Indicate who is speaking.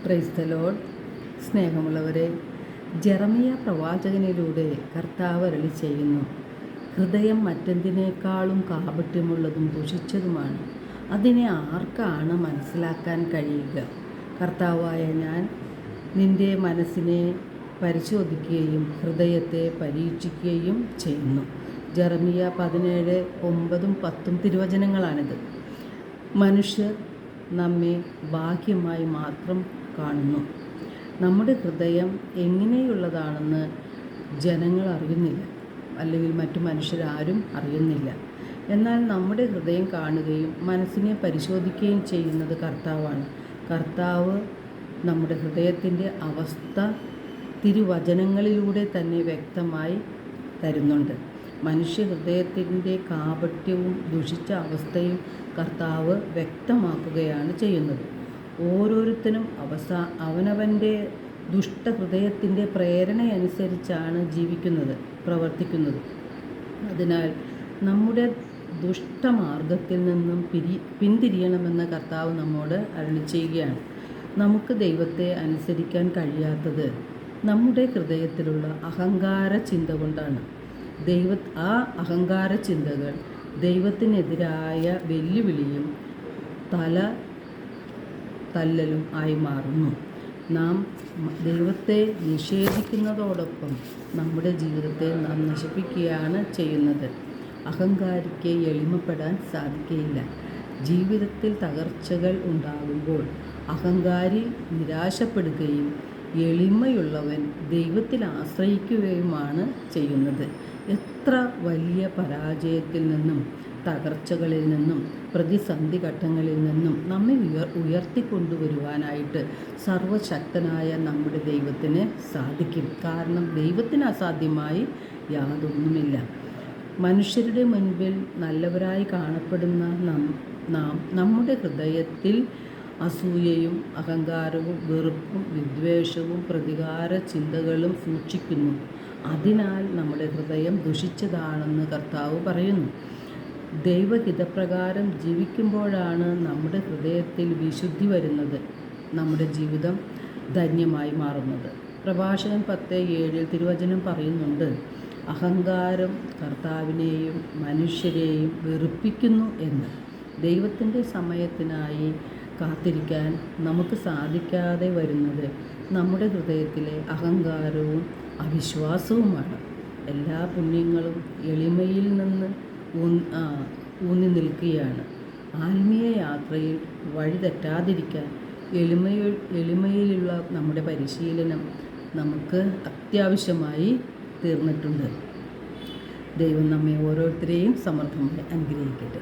Speaker 1: Praise the Lord. സ്നേഹമുള്ളവരെ, ജെറമിയ പ്രവാചകനിലൂടെ കർത്താവ് അരുളി ചെയ്യുന്നു, ഹൃദയം മറ്റെന്തിനേക്കാളും കാപട്യമുള്ളതും ദുഷിച്ചതുമാണ്. അതിനെ ആർക്കാണ് മനസ്സിലാക്കാൻ കഴിയുക? കർത്താവായ ഞാൻ നിൻ്റെ മനസ്സിനെ പരിശോധിക്കുകയും ഹൃദയത്തെ പരീക്ഷിക്കുകയും ചെയ്യുന്നു. ജെറമിയ 17:9-10 തിരുവചനങ്ങളാണിത്. മനുഷ്യർ നമ്മെ ബാഹ്യമായി മാത്രം കാണുന്നു. നമ്മുടെ ഹൃദയം എങ്ങനെയുള്ളതാണെന്ന് ജനങ്ങൾ അറിയുന്നില്ല, അല്ലെങ്കിൽ മറ്റു മനുഷ്യരാരും അറിയുന്നില്ല. എന്നാൽ നമ്മുടെ ഹൃദയം കാണുകയും മനസ്സിനെ പരിശോധിക്കുകയും ചെയ്യുന്നത് കർത്താവാണ്. കർത്താവ് നമ്മുടെ ഹൃദയത്തിൻ്റെ അവസ്ഥ തിരുവചനങ്ങളിലൂടെ തന്നെ വ്യക്തമായി തരുന്നുണ്ട്. മനുഷ്യ ഹൃദയത്തിൻ്റെ കാപട്യവും ദുഷിച്ച അവസ്ഥയും കർത്താവ് വ്യക്തമാക്കുകയാണ് ചെയ്യുന്നത്. ഓരോരുത്തരും അവനവൻ്റെ ദുഷ്ടഹൃദയത്തിൻ്റെ പ്രേരണയനുസരിച്ചാണ് പ്രവർത്തിക്കുന്നത്. അതിനാൽ നമ്മുടെ ദുഷ്ടമാർഗത്തിൽ നിന്നും പിന്തിരിയണമെന്ന് കർത്താവ് നമ്മോട് അരുളി ചെയ്യുകയാണ്. നമുക്ക് ദൈവത്തെ അനുസരിക്കാൻ കഴിയാത്തത് നമ്മുടെ ഹൃദയത്തിലുള്ള അഹങ്കാര ചിന്ത കൊണ്ടാണ്. ആ അഹങ്കാര ചിന്തകൾ ദൈവത്തിനെതിരായ വെല്ലുവിളിയും തല്ലലും ആയി മാറുന്നു. നാം ദൈവത്തെ നിഷേധിക്കുന്നതോടൊപ്പം നമ്മുടെ ജീവിതത്തെ നാം നശിപ്പിക്കുകയാണ് ചെയ്യുന്നത്. അഹങ്കാരിക്ക് എളിമപ്പെടാൻ സാധിക്കുകയില്ല. ജീവിതത്തിൽ തകർച്ചകൾ ഉണ്ടാകുമ്പോൾ അഹങ്കാരി നിരാശപ്പെടുകയും എളിമയുള്ളവൻ ദൈവത്തിൽ ആശ്രയിക്കുകയുമാണ് ചെയ്യുന്നത്. എത്ര വലിയ പരാജയത്തിൽ നിന്നും, തകർച്ചകളിൽ നിന്നും, പ്രതിസന്ധി ഘട്ടങ്ങളിൽ നിന്നും നമ്മെ ഉയർത്തിക്കൊണ്ടുവരുവാനായിട്ട് സർവശക്തനായ നമ്മുടെ ദൈവത്തിന് സാധിക്കും. കാരണം ദൈവത്തിന് അസാധ്യമായി യാതൊന്നുമില്ല. മനുഷ്യരുടെ മുൻപിൽ നല്ലവരായി കാണപ്പെടുന്ന നാം നമ്മുടെ ഹൃദയത്തിൽ അസൂയയും അഹങ്കാരവും വെറുപ്പും വിദ്വേഷവും പ്രതികാര ചിന്തകളും സൂക്ഷിക്കുന്നു. അതിനാൽ നമ്മുടെ ഹൃദയം ദുഷിച്ചതാണെന്ന് കർത്താവ് പറയുന്നു. ദൈവഹിതപ്രകാരം ജീവിക്കുമ്പോഴാണ് നമ്മുടെ ഹൃദയത്തിൽ വിശുദ്ധി വരുന്നത്, നമ്മുടെ ജീവിതം ധന്യമായി മാറുന്നത്. പ്രഭാഷകൻ 10:7 തിരുവചനം പറയുന്നുണ്ട്, അഹങ്കാരം കർത്താവിനെയും മനുഷ്യരെയും വെറുപ്പിക്കുന്നു എന്ന്. ദൈവത്തിൻ്റെ സമയത്തിനായി കാത്തിരിക്കാൻ നമുക്ക് സാധിക്കാതെ വരുന്നത് നമ്മുടെ ഹൃദയത്തിലെ അഹങ്കാരവും അവിശ്വാസവുമാണ്. എല്ലാ പുണ്യങ്ങളും എളിമയിൽ നിന്ന് ഊന്നി നിൽക്കുകയാണ്. ആത്മീയ യാത്രയിൽ വഴി തെറ്റാതിരിക്കാൻ എളിമയിലുള്ള നമ്മുടെ പരിശീലനം നമുക്ക് അത്യാവശ്യമായി തീർന്നിട്ടുണ്ട്. ദൈവം നമ്മെ ഓരോരുത്തരെയും സമൃദ്ധമായി അനുഗ്രഹിക്കട്ടെ.